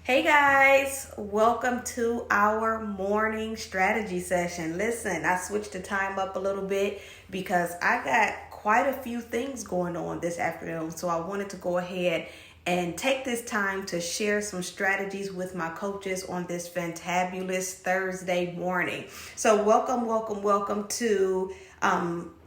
Hey guys, welcome to our morning strategy session. Listen, I switched the time up a little bit because I got quite a few things going on this afternoon. So I wanted to go ahead and take this time to share some strategies with my coaches on this fantabulous Thursday morning. So welcome to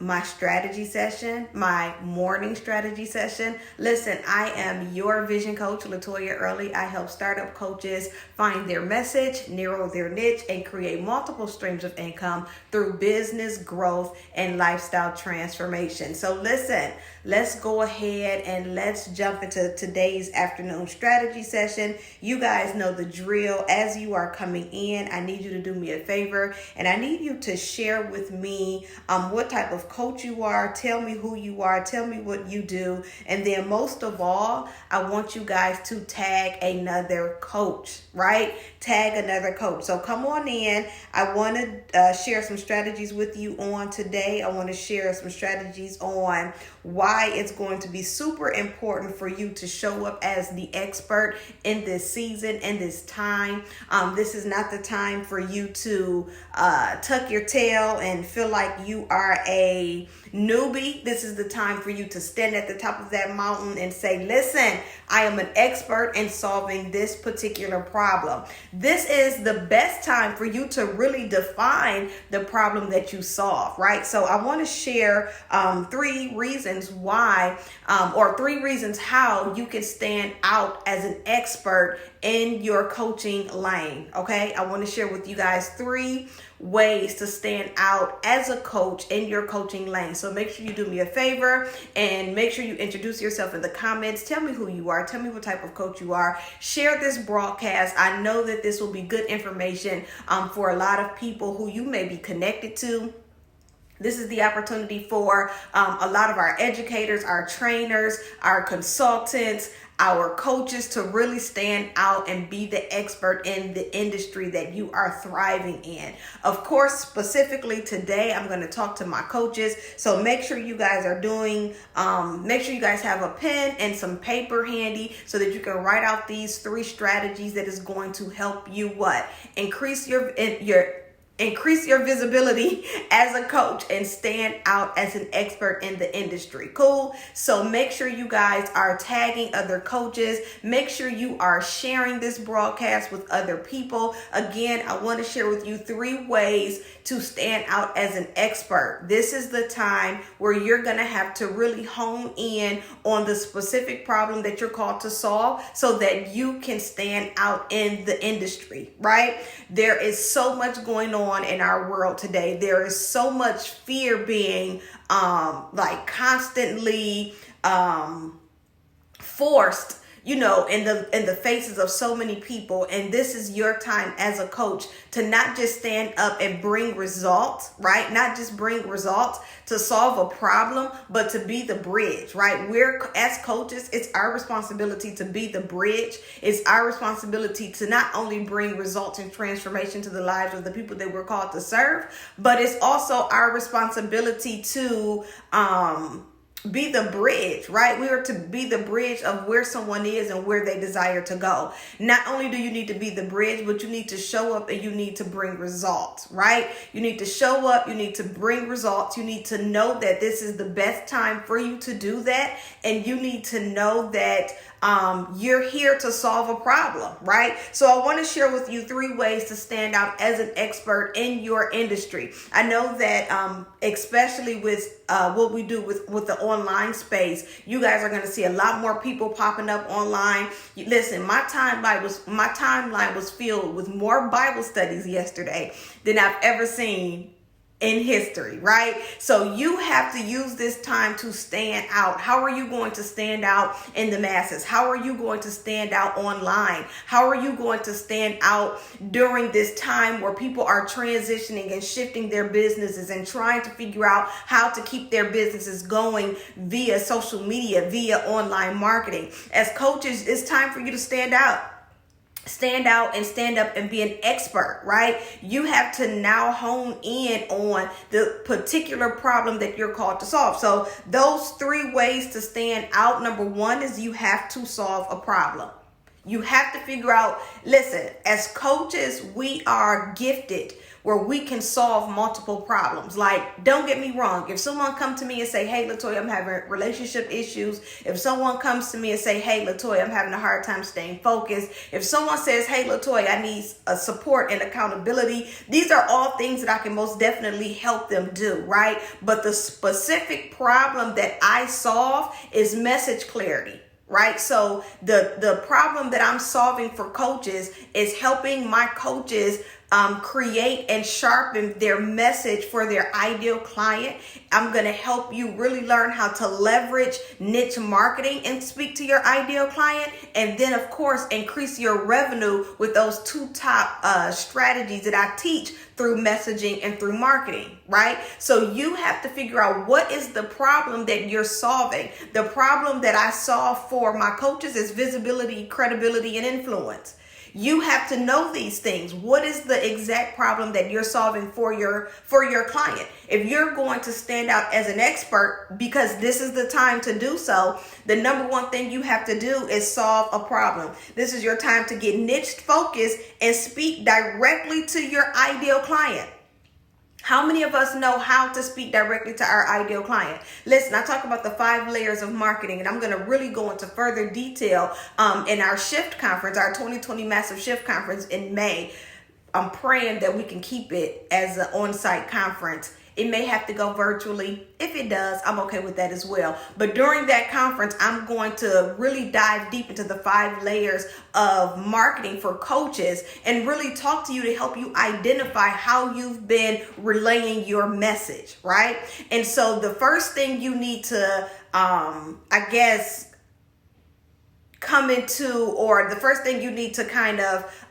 my strategy session, my morning strategy session. Listen, I am your vision coach, Latoya Early. I help startup coaches find their message, narrow their niche, and create multiple streams of income through business growth and lifestyle transformation. So listen, let's go ahead and let's jump into today's afternoon strategy session. You guys know the drill. As you are coming in, I need you to do me a favor, and I need you to share with me what type of coach you are. Tell me who you are. Tell me what you do. And then most of all, I want you guys to tag another coach, right? Tag another coach. So come on in. I want to share some strategies with you on today. I want to share some strategies on why it's going to be super important for you to show up as the expert in this season and this time. This is not the time for you to tuck your tail and feel like you are a newbie. This is the time for you to stand at the top of that mountain and say, listen, I am an expert in solving this particular problem. This is the best time for you to really define the problem that you solve, right? So I want to share three reasons why, or three reasons how you can stand out as an expert in your coaching lane. Okay, I want to share with you guys three ways to stand out as a coach in your coaching lane. So make sure you do me a favor and make sure you introduce yourself in the comments. Tell me who you are. Tell me what type of coach you are. Share this broadcast. I know that this will be good information for a lot of people who you may be connected to. This is the opportunity for a lot of our educators, our trainers, our consultants, our coaches to really stand out and be the expert in the industry that you are thriving in. Of course, specifically today, I'm going to talk to my coaches. So make sure you guys are make sure you guys have a pen and some paper handy so that you can write out these three strategies that is going to help you increase your visibility as a coach and stand out as an expert in the industry. Cool. So make sure you guys are tagging other coaches. Make sure you are sharing this broadcast with other people. Again, I want to share with you three ways to stand out as an expert. This is the time where you're going to have to really hone in on the specific problem that you're called to solve so that you can stand out in the industry, right? There is so much going on in our world today. There is so much fear being constantly forced, in the faces of so many people. And this is your time as a coach to not just stand up and bring results, right? Not just bring results to solve a problem, but to be the bridge, right? We're, as coaches, it's our responsibility to be the bridge. It's our responsibility to not only bring results and transformation to the lives of the people that we're called to serve, but it's also our responsibility to be the bridge, right? We are to be the bridge of where someone is and where they desire to go. Not only do you need to be the bridge, but you need to show up and you need to bring results, right? You need to show up, you need to bring results. You need to know that this is the best time for you to do that. And you need to know that you're here to solve a problem, right? So I want to share with you three ways to stand out as an expert in your industry. I know that especially with what we do with the online space, you guys are going to see a lot more people popping up online. Listen, my timeline was filled with more Bible studies yesterday than I've ever seen in history, right? So you have to use this time to stand out. How are you going to stand out in the masses? How are you going to stand out online? How are you going to stand out during this time where people are transitioning and shifting their businesses and trying to figure out how to keep their businesses going via social media, via online marketing? As coaches, it's time for you to stand out. Stand out and stand up and be an expert, right? You have to now hone in on the particular problem that you're called to solve. So those three ways to stand out. Number one is you have to solve a problem. You have to figure out, listen, as coaches, we are gifted where we can solve multiple problems. Like, don't get me wrong. If someone comes to me and say, hey, Latoya, I'm having relationship issues. If someone comes to me and say, hey, Latoya, I'm having a hard time staying focused. If someone says, hey, Latoya, I need support and accountability. These are all things that I can most definitely help them do, right? But the specific problem that I solve is message clarity. Right. So the problem that I'm solving for coaches is helping my coaches create and sharpen their message for their ideal client. I'm going to help you really learn how to leverage niche marketing and speak to your ideal client. And then, of course, increase your revenue with those two top strategies that I teach through messaging and through marketing, right? So you have to figure out what is the problem that you're solving. The problem that I solve for my coaches is visibility, credibility, and influence. You have to know these things. What is the exact problem that you're solving for your client? If you're going to stand out as an expert, because this is the time to do so, the number one thing you have to do is solve a problem. This is your time to get niche focused and speak directly to your ideal client. How many of us know how to speak directly to our ideal client? Listen, I talk about the 5 layers of marketing, and I'm going to really go into further detail in our Shift conference, our 2020 Massive Shift conference in May. I'm praying that we can keep it as an on-site conference. It may have to go virtually. If it does, I'm okay with that as well. But during that conference, I'm going to really dive deep into the 5 layers of marketing for coaches and really talk to you to help you identify how you've been relaying your message, right? And so the first thing you need to, come into, or the first thing you need to kind of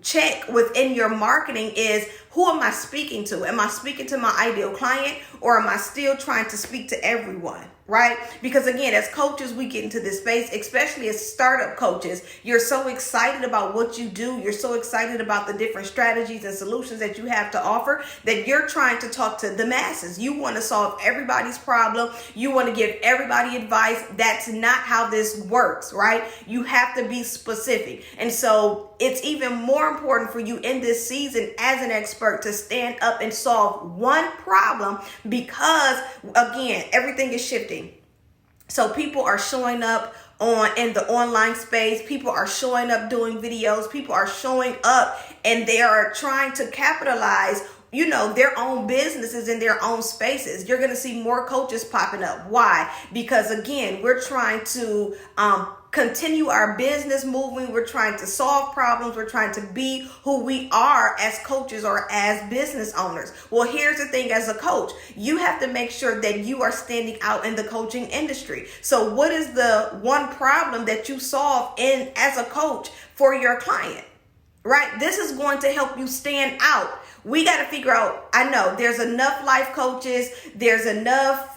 check within your marketing is, who am I speaking to? Am I speaking to my ideal client, or am I still trying to speak to everyone? Right? Because again, as coaches, we get into this space, especially as startup coaches, you're so excited about what you do. You're so excited about the different strategies and solutions that you have to offer that you're trying to talk to the masses. You want to solve everybody's problem. You want to give everybody advice. That's not how this works, right? You have to be specific. And so it's even more important for you in this season as an expert to stand up and solve one problem, because again, everything is shifting. So people are showing up in the online space. People are showing up doing videos. People are showing up and they are trying to capitalize, their own businesses in their own spaces. You're going to see more coaches popping up. Why? Because again, we're trying to continue our business moving. We're trying to solve problems. We're trying to be who we are as coaches or as business owners. Well, here's the thing, as a coach, you have to make sure that you are standing out in the coaching industry. So what is the one problem that you solve as a coach for your client? Right? This is going to help you stand out. We got to figure out, I know there's enough life coaches, there's enough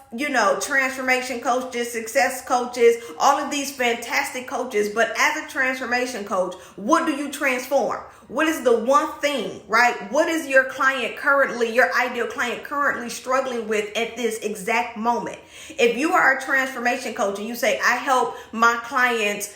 transformation coaches, success coaches, all of these fantastic coaches. But as a transformation coach, what do you transform? What is the one thing, right? What is your ideal client currently struggling with at this exact moment? If you are a transformation coach and you say, I help my clients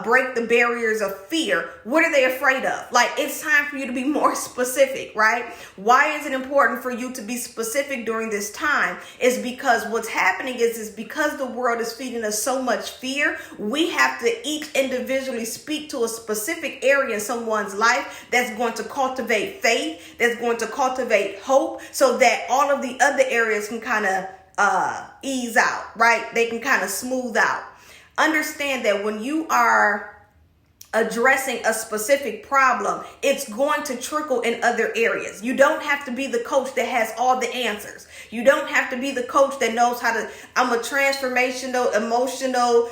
break the barriers of fear, what are they afraid of? Like, it's time for you to be more specific, right? Why is it important for you to be specific during this time? Is because what's happening is because the world is feeding us so much fear, we have to each individually speak to a specific area in someone's life that's going to cultivate faith, that's going to cultivate hope, so that all of the other areas can kind of ease out, right? They can kind of smooth out. Understand that when you are addressing a specific problem, it's going to trickle in other areas. You don't have to be the coach that has all the answers. You don't have to be the coach that knows how to, I'm a transformational, emotional,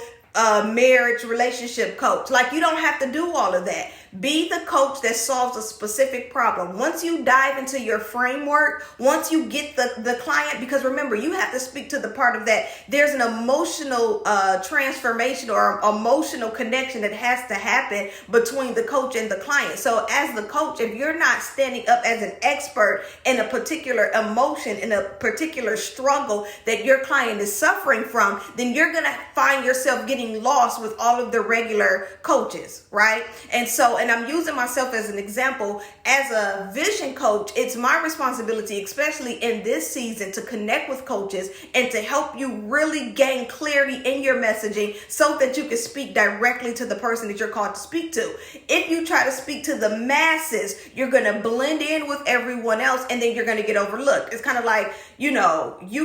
marriage, relationship coach. Like, you don't have to do all of that. Be the coach that solves a specific problem. Once you dive into your framework, once you get the client, because remember, you have to speak to the part of that. There's an emotional transformation or emotional connection that has to happen between the coach and the client. So as the coach, if you're not standing up as an expert in a particular emotion, in a particular struggle that your client is suffering from, then you're going to find yourself getting getting lost with all of the regular coaches, right? And I'm using myself as an example. As a vision coach, it's my responsibility, especially in this season, to connect with coaches and to help you really gain clarity in your messaging so that you can speak directly to the person that you're called to speak to. If you try to speak to the masses, you're going to blend in with everyone else, and then you're going to get overlooked. It's kind of like, you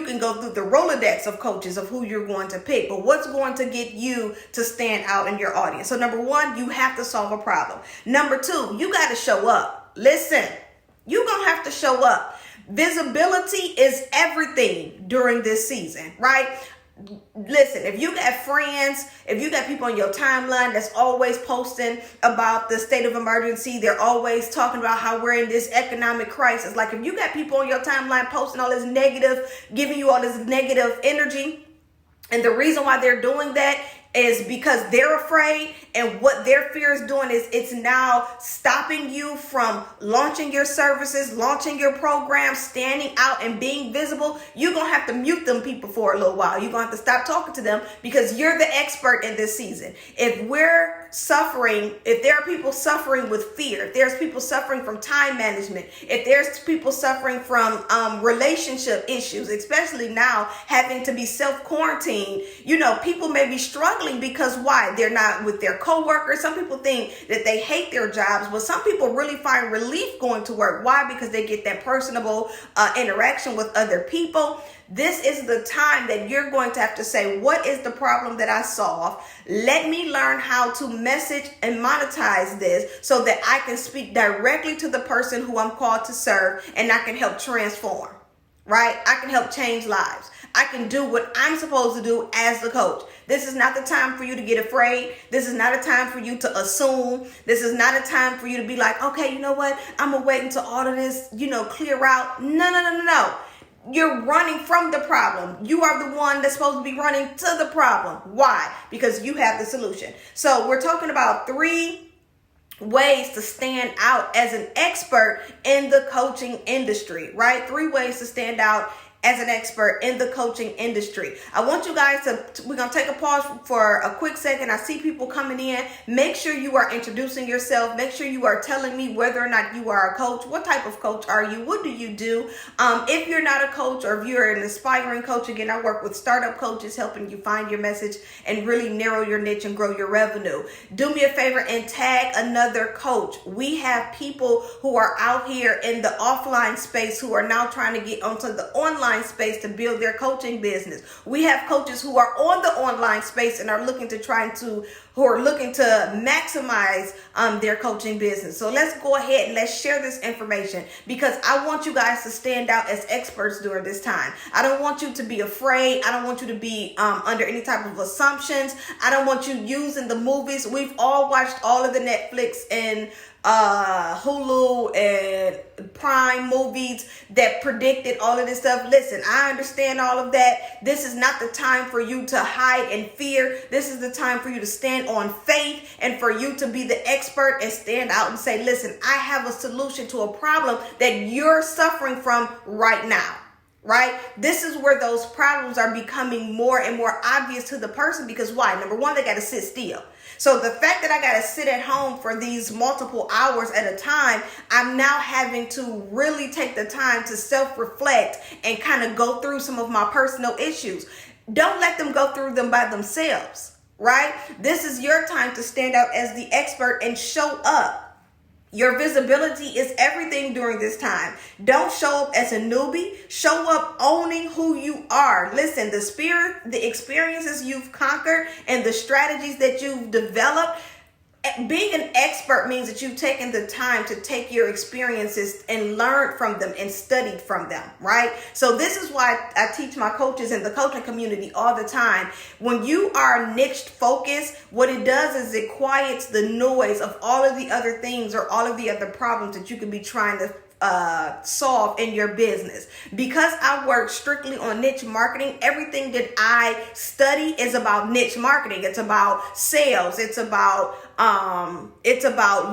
can go through the Rolodex of coaches of who you're going to pick, but what's going to get you to stand out in your audience? So number one, you have to solve a problem. Number two, you got to show up. Listen, you're going to have to show up. Visibility is everything during this season, right? Listen, if you got friends, if you got people on your timeline that's always posting about the state of emergency, they're always talking about how we're in this economic crisis. Like, if you got people on your timeline posting all this negative, giving you all this negative energy, and the reason why they're doing that is because they're afraid, and what their fear is doing is it's now stopping you from launching your services, launching your program, standing out and being visible. You're going to have to mute them people for a little while. You're going to have to stop talking to them because you're the expert in this season. If we're suffering, if there are people suffering with fear, if there's people suffering from time management, if there's people suffering from relationship issues, especially now having to be self-quarantined, people may be struggling because why? They're not with their coworkers. Some people think that they hate their jobs, but some people really find relief going to work. Why? Because they get that personable interaction with other people. This is the time that you're going to have to say, what is the problem that I solve? Let me learn how to message and monetize this so that I can speak directly to the person who I'm called to serve, and I can help transform, right? I can help change lives. I can do what I'm supposed to do as the coach. This is not the time for you to get afraid. This is not a time for you to assume. This is not a time for you to be like, okay, you know what? I'm going to wait until all of this, clear out. No. You're running from the problem. You are the one that's supposed to be running to the problem. Why? Because you have the solution. So we're talking about 3 ways to stand out as an expert in the coaching industry, right? 3 ways to stand out as an expert in the coaching industry. I want you guys we're going to take a pause for a quick second. I see people coming in. Make sure you are introducing yourself. Make sure you are telling me whether or not you are a coach. What type of coach are you? What do you do? If you're not a coach, or if you're an aspiring coach, again, I work with startup coaches, helping you find your message and really narrow your niche and grow your revenue. Do me a favor and tag another coach. We have people who are out here in the offline space who are now trying to get onto the online space to build their coaching business. We have coaches who are on the online space and are looking to maximize their coaching business. So let's go ahead and let's share this information, because I want you guys to stand out as experts during this time. I don't want you to be afraid. I don't want you to be under any type of assumptions. I don't want you using the movies. We've all watched all of the Netflix and Hulu and Prime movies that predicted all of this stuff. Listen, I understand all of that. This is not the time for you to hide in fear. This is the time for you to stand on faith and for you to be the expert and stand out and say, listen, I have a solution to a problem that you're suffering from right now. Right? This is where those problems are becoming more and more obvious to the person, because why? Number one, they got to sit still. So the fact that I got to sit at home for these multiple hours at a time, I'm now having to really take the time to self-reflect and kind of go through some of my personal issues. Don't let them go through them by themselves, right? This is your time to stand out as the expert and show up. Your visibility is everything during this time. Don't show up as a newbie. Show up owning who you are. Listen, the experiences you've conquered and the strategies that you've developed. Being an expert means that you've taken the time to take your experiences and learn from them and studied from them, right? So this is why I teach my coaches in the coaching community all the time. When you are niche focused, what it does is it quiets the noise of all of the other things or all of the other problems that you could be trying to solve in your business. Because I work strictly on niche marketing, everything that I study is about niche marketing. It's about sales. It's about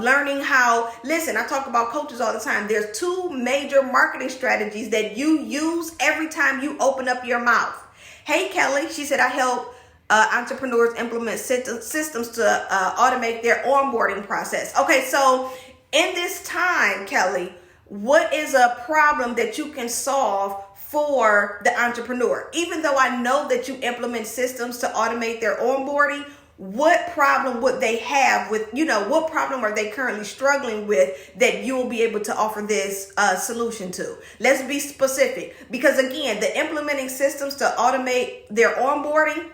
learning how, listen, I talk about coaches all the time. There's 2 major marketing strategies that you use every time you open up your mouth. Hey, Kelly, she said, I help entrepreneurs implement systems to automate their onboarding process. Okay, so in this time, Kelly, what is a problem that you can solve for the entrepreneur? Even though I know that you implement systems to automate their onboarding, what problem would they have with, what problem are they currently struggling with that you will be able to offer this solution to? Let's be specific, because again, the implementing systems to automate their onboarding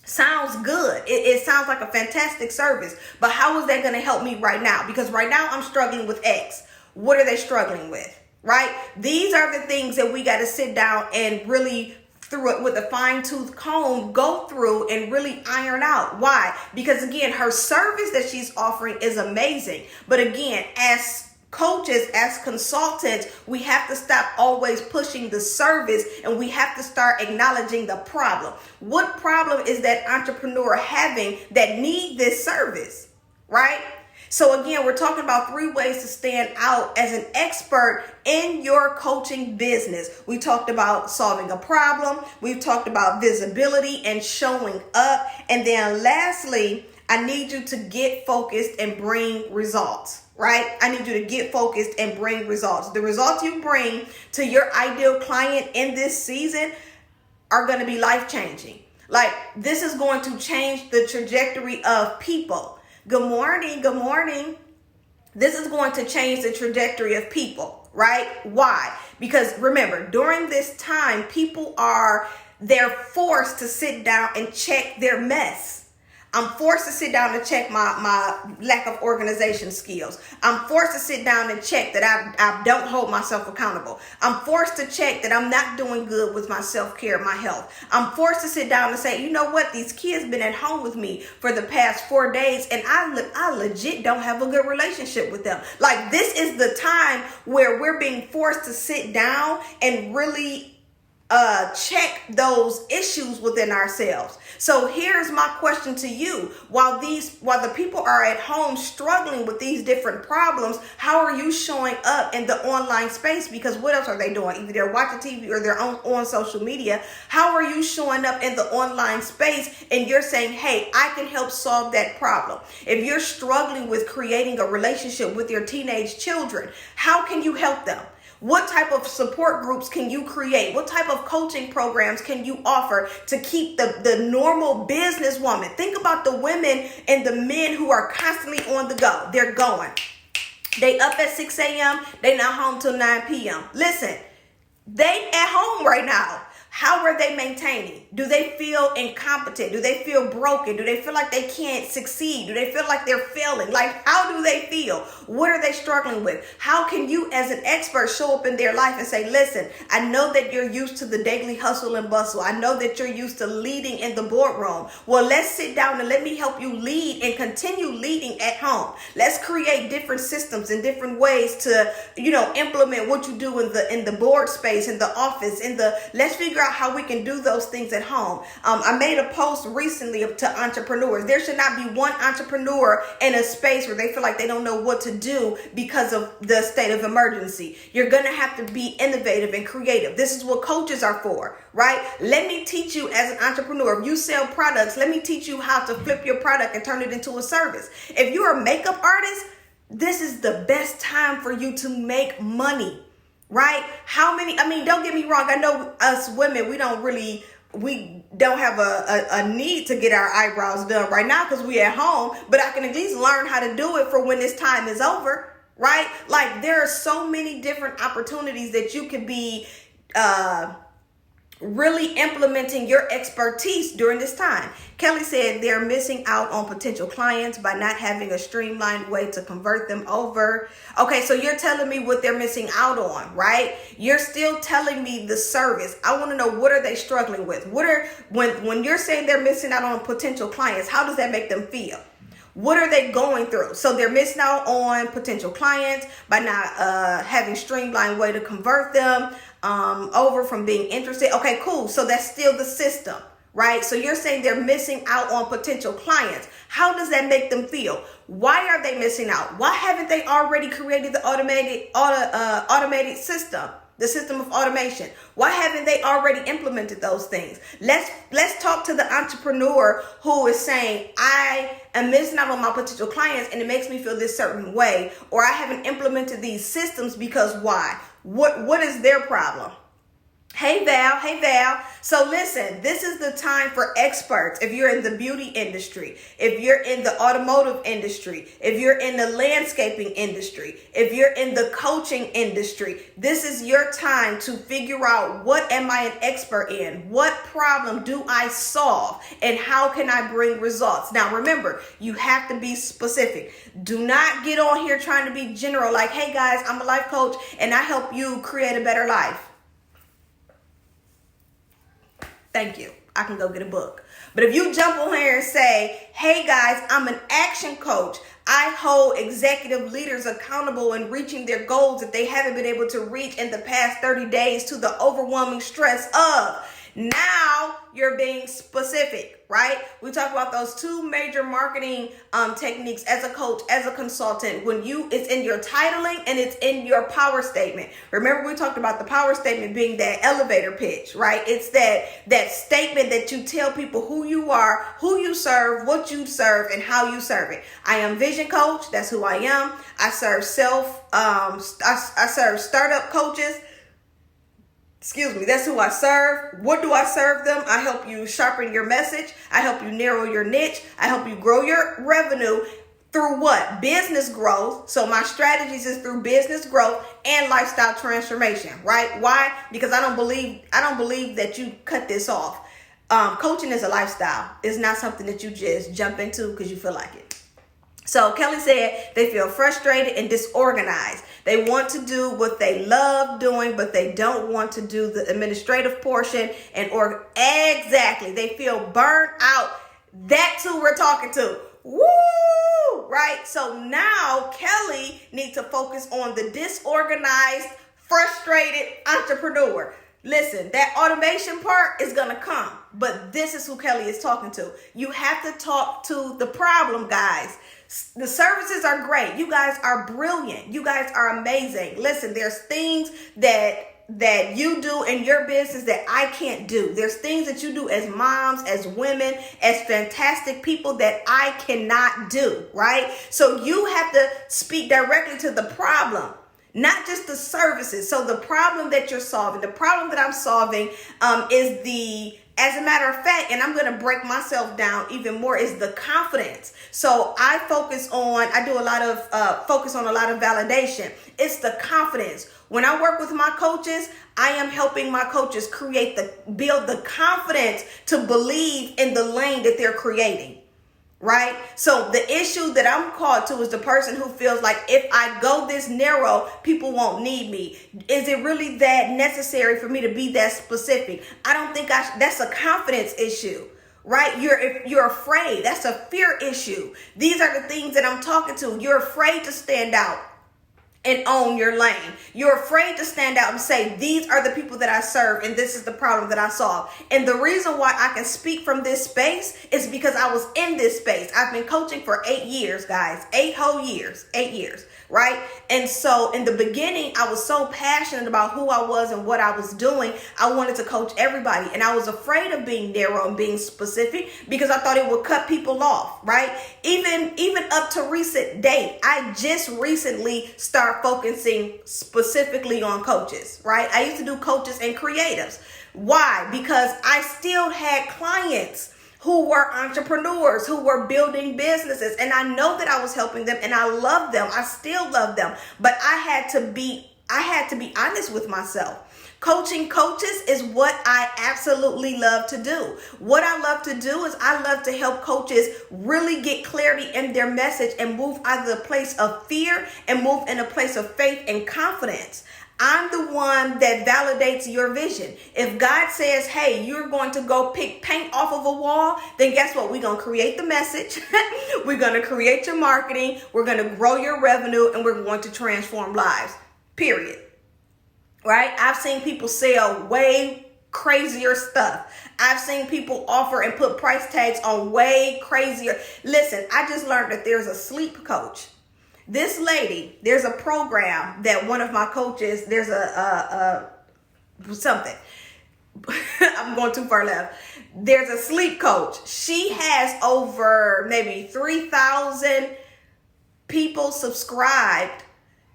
sounds good. It sounds like a fantastic service, but how is that going to help me right now? Because right now I'm struggling with X. What are they struggling with? Right? These are the things that we got to sit down and really, through it with a fine-tooth comb, go through and really iron out. Why? Because again, her service that she's offering is amazing. But again, as coaches, as consultants, we have to stop always pushing the service, and we have to start acknowledging the problem. What problem is that entrepreneur having that need this service, right? So again, we're talking about 3 ways to stand out as an expert in your coaching business. We talked about solving a problem. We've talked about visibility and showing up. And then lastly, I need you to get focused and bring results, right? I need you to get focused and bring results. The results you bring to your ideal client in this season are going to be life-changing. Like, this is going to change the trajectory of people. Good morning. Good morning. This is going to change the trajectory of people, right? Why? Because remember, during this time, they're forced to sit down and check their mess. I'm forced to sit down and check my lack of organization skills. I'm forced to sit down and check that I don't hold myself accountable. I'm forced to check that I'm not doing good with my self-care, my health. I'm forced to sit down and say, you know what? These kids been at home with me for the past 4 days, and I legit don't have a good relationship with them. Like, this is the time where we're being forced to sit down and really check those issues within ourselves. So here's my question to you. While the people are at home struggling with these different problems, how are you showing up in the online space? Because what else are they doing? Either they're watching TV or they're on social media. How are you showing up in the online space and you're saying, hey, I can help solve that problem? If you're struggling with creating a relationship with your teenage children, how can you help them? What type of support groups can you create? What type of coaching programs can you offer to keep the normal businesswoman? Think about the women and the men who are constantly on the go. They're going. They up at 6 a.m. They not home till 9 p.m. Listen, they at home right now. How are they maintaining? Do they feel incompetent? Do they feel broken? Do they feel like they can't succeed? Do they feel like they're failing? Like, how do they feel? What are they struggling with? How can you as an expert show up in their life and say, listen, I know that you're used to the daily hustle and bustle. I know that you're used to leading in the boardroom. Well, let's sit down and let me help you lead and continue leading at home. Let's create different systems and different ways to, implement what you do in the board space, in the office, let's figure out how we can do those things at home. I made a post recently to entrepreneurs. There should not be one entrepreneur in a space where they feel like they don't know what to do because of the state of emergency. You're going to have to be innovative and creative. This is what coaches are for, right? Let me teach you as an entrepreneur. If you sell products, let me teach you how to flip your product and turn it into a service. If you're a makeup artist, this is the best time for you to make money. Right? Don't get me wrong. I know us women, we don't have a need to get our eyebrows done right now because we at home, but I can at least learn how to do it for when this time is over, right? Like, there are so many different opportunities that you can be, really implementing your expertise during this time. Kelly said they're missing out on potential clients by not having a streamlined way to convert them over. Okay, so you're telling me what they're missing out on, right? You're still telling me the service. I want to know, what are they struggling with? When you're saying they're missing out on potential clients, how does that make them feel? What are they going through? So they're missing out on potential clients by not having streamlined way to convert them over from being interested. Okay, cool. So that's still the system, right? So you're saying they're missing out on potential clients. How does that make them feel? Why are they missing out? Why haven't they already created the automated system? the system of automation? Why haven't they already implemented those things? Let's talk to the entrepreneur who is saying, I am missing out on my potential clients and it makes me feel this certain way, or I haven't implemented these systems because why? What is their problem? Hey Val. So listen, this is the time for experts. If you're in the beauty industry, if you're in the automotive industry, if you're in the landscaping industry, if you're in the coaching industry, this is your time to figure out, what am I an expert in? What problem do I solve? And how can I bring results? Now remember, you have to be specific. Do not get on here trying to be general, like, hey guys, I'm a life coach and I help you create a better life. Thank you. I can go get a book. But if you jump on here and say, hey guys, I'm an action coach. I hold executive leaders accountable in reaching their goals that they haven't been able to reach in the past 30 days to the overwhelming stress of. Now you're being specific, right? We talk about those two major marketing techniques as a coach, as a consultant. When it's in your titling and it's in your power statement. Remember, we talked about the power statement being that elevator pitch, right? It's that statement that you tell people who you are, who you serve, what you serve, and how you serve it. I am Vision Coach. That's who I am. I serve I serve startup coaches. That's who I serve. What do I serve them? I help you sharpen your message. I help you narrow your niche. I help you grow your revenue through what? Business growth. So my strategies is through business growth and lifestyle transformation, right? Why? Because I don't believe that you cut this off. Coaching is a lifestyle. It's not something that you just jump into because you feel like it. So Kelly said they feel frustrated and disorganized. They want to do what they love doing, but they don't want to do the administrative portion exactly. They feel burnt out. That's who we're talking to. Woo! Right? So now Kelly needs to focus on the disorganized, frustrated entrepreneur. Listen, that automation part is going to come, but this is who Kelly is talking to. You have to talk to the problem, guys. The services are great. You guys are brilliant. You guys are amazing. Listen, there's things that you do in your business that I can't do. There's things that you do as moms, as women, as fantastic people that I cannot do, right? So you have to speak directly to the problem, not just the services. So the problem that you're solving, the problem that I'm solving as a matter of fact, and I'm going to break myself down even more, is the confidence. So I focus on a lot of validation. It's the confidence. When I work with my coaches, I am helping my coaches build the confidence to believe in the lane that they're creating. Right? So the issue that I'm called to is the person who feels like, if I go this narrow, people won't need me. Is it really that necessary for me to be that specific? I don't think that's a confidence issue, right? You're afraid. That's a fear issue. These are the things that I'm talking to. You're afraid to stand out and own your lane. You're afraid to stand out and say, these are the people that I serve and this is the problem that I solve. And the reason why I can speak from this space is because I was in this space. I've been coaching for 8 years, guys. 8 whole years. 8 years, right? And so in the beginning, I was so passionate about who I was and what I was doing. I wanted to coach everybody. And I was afraid of being narrow and being specific because I thought it would cut people off, right? Even up to recent date, I just recently started focusing specifically on coaches, right? I used to do coaches and creatives. Why? Because I still had clients who were entrepreneurs, who were building businesses. And I know that I was helping them and I love them. I still love them. But I had to be honest with myself. Coaching coaches is what I absolutely love to do. What I love to do is I love to help coaches really get clarity in their message and move out of the place of fear and move in a place of faith and confidence. I'm the one that validates your vision. If God says, hey, you're going to go pick paint off of a wall, then guess what? We're going to create the message. We're going to create your marketing. We're going to grow your revenue and we're going to transform lives, period. Right? I've seen people sell way crazier stuff. I've seen people offer and put price tags on way crazier. Listen, I just learned that there's a sleep coach This lady, there's a program that one of my coaches, there's a something. I'm going too far left. There's a sleep coach. She has over maybe 3,000 people subscribed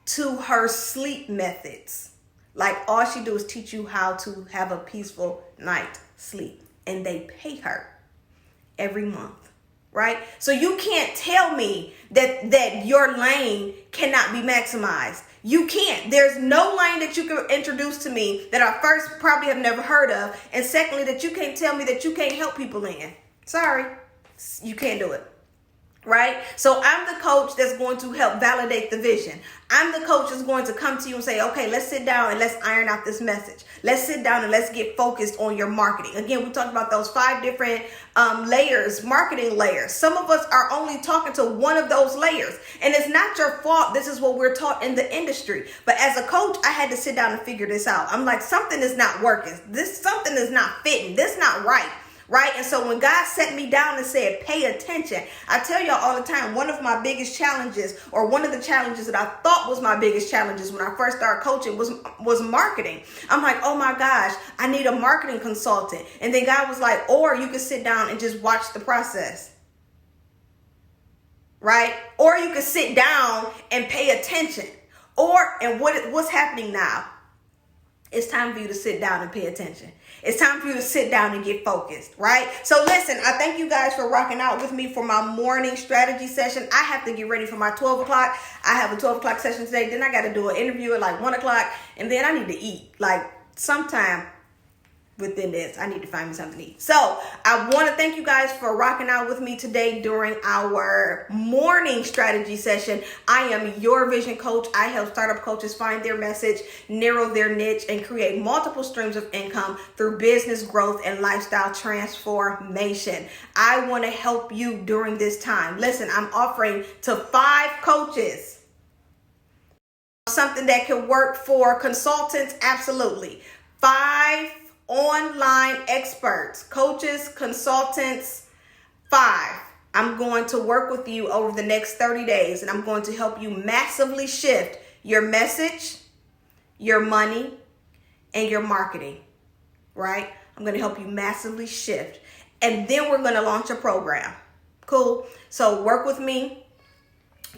to her sleep methods. Like, all she do is teach you how to have a peaceful night sleep. And they pay her every month, right? So you can't tell me that your lane cannot be maximized. You can't. There's no lane that you can introduce to me that I first probably have never heard of. And secondly, that you can't tell me that you can't help people in. Sorry, you can't do it. Right? So I'm the coach that's going to help validate the vision. I'm the coach that's going to come to you and say, okay, let's sit down and let's iron out this message. Let's sit down and let's get focused on your marketing. Again, we talked about those 5 different layers, marketing layers. Some of us are only talking to one of those layers. And it's not your fault. This is what we're taught in the industry. But as a coach, I had to sit down and figure this out. I'm like, something is not working. Something is not fitting. This not right. Right? And so when God set me down and said, pay attention, I tell y'all all the time, one of my biggest challenges, or one of the challenges that I thought was my biggest challenges when I first started coaching was marketing. I'm like, oh my gosh, I need a marketing consultant. And then God was like, or you can sit down and just watch the process. Right? Or you can sit down and pay attention. And what's happening now? It's time for you to sit down and pay attention. It's time for you to sit down and get focused, right? So listen, I thank you guys for rocking out with me for my morning strategy session. I have to get ready for my 12 o'clock. I have a 12 o'clock session today. Then I got to do an interview at like 1 o'clock. And then I need to eat. Like sometime within this, I need to find me something to eat. So I want to thank you guys for rocking out with me today during our morning strategy session. I am your vision coach. I help startup coaches find their message, narrow their niche, and create multiple streams of income through business growth and lifestyle transformation. I want to help you during this time. Listen, I'm offering to 5 coaches something that can work for consultants. Absolutely. 5 online experts, coaches, consultants, 5. I'm going to work with you over the next 30 days, and I'm going to help you massively shift your message, your money, and your marketing, right? I'm going to help you massively shift, and then we're going to launch a program. Cool. So work with me,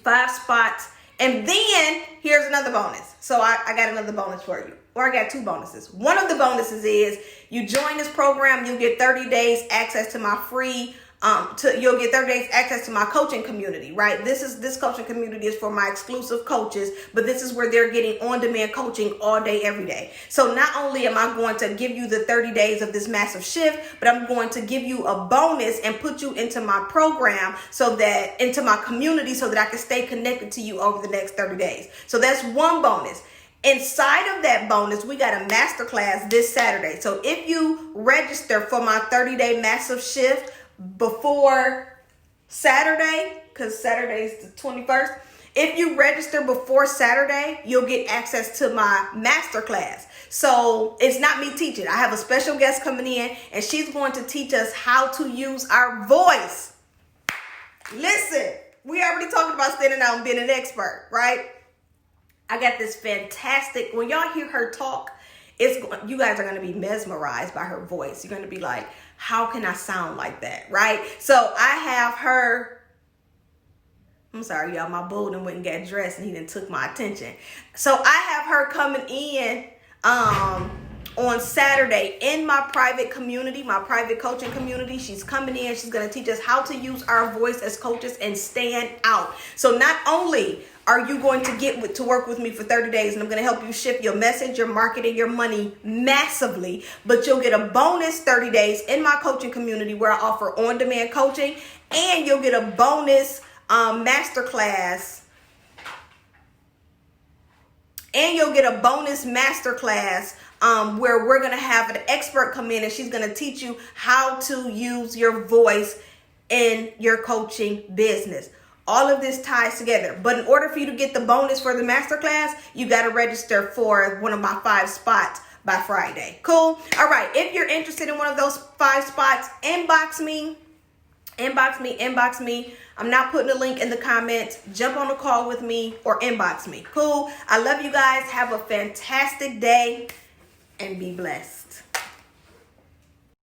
5 spots. And then here's another bonus. So I got another bonus for you. Or I got 2 bonuses. One of the bonuses is you join this program, you'll get 30 days access to my free, you'll get 30 days access to my coaching community, right? This coaching community is for my exclusive coaches, but this is where they're getting on-demand coaching all day, every day. So not only am I going to give you the 30 days of this massive shift, but I'm going to give you a bonus and put you into my program into my community so that I can stay connected to you over the next 30 days. So that's one bonus. Inside of that bonus, we got a masterclass this Saturday. So if you register for my 30-day massive shift before Saturday, because Saturday is the 21st, if you register before Saturday, you'll get access to my masterclass. So it's not me teaching. I have a special guest coming in, and she's going to teach us how to use our voice. Listen, we already talked about standing out and being an expert, right? I got this fantastic, when y'all hear her talk, you guys are going to be mesmerized by her voice. You're going to be like, how can I sound like that, right? So I have her, I'm sorry, y'all, my bull done went and got dressed and he done took my attention. So I have her coming in on Saturday in my private community, my private coaching community. She's coming in. She's going to teach us how to use our voice as coaches and stand out. So not only are you going to get to work with me for 30 days, and I'm going to help you shift your message, your marketing, your money massively, but you'll get a bonus 30 days in my coaching community where I offer on-demand coaching, and you'll get a bonus masterclass. And you'll get a bonus masterclass where we're going to have an expert come in, and she's going to teach you how to use your voice in your coaching business. All of this ties together. But in order for you to get the bonus for the masterclass, you got to register for one of my 5 spots by Friday. Cool? All right. If you're interested in one of those 5 spots, inbox me Inbox me. I'm not putting a link in the comments. Jump on a call with me or inbox me. Cool. I love you guys. Have a fantastic day and be blessed.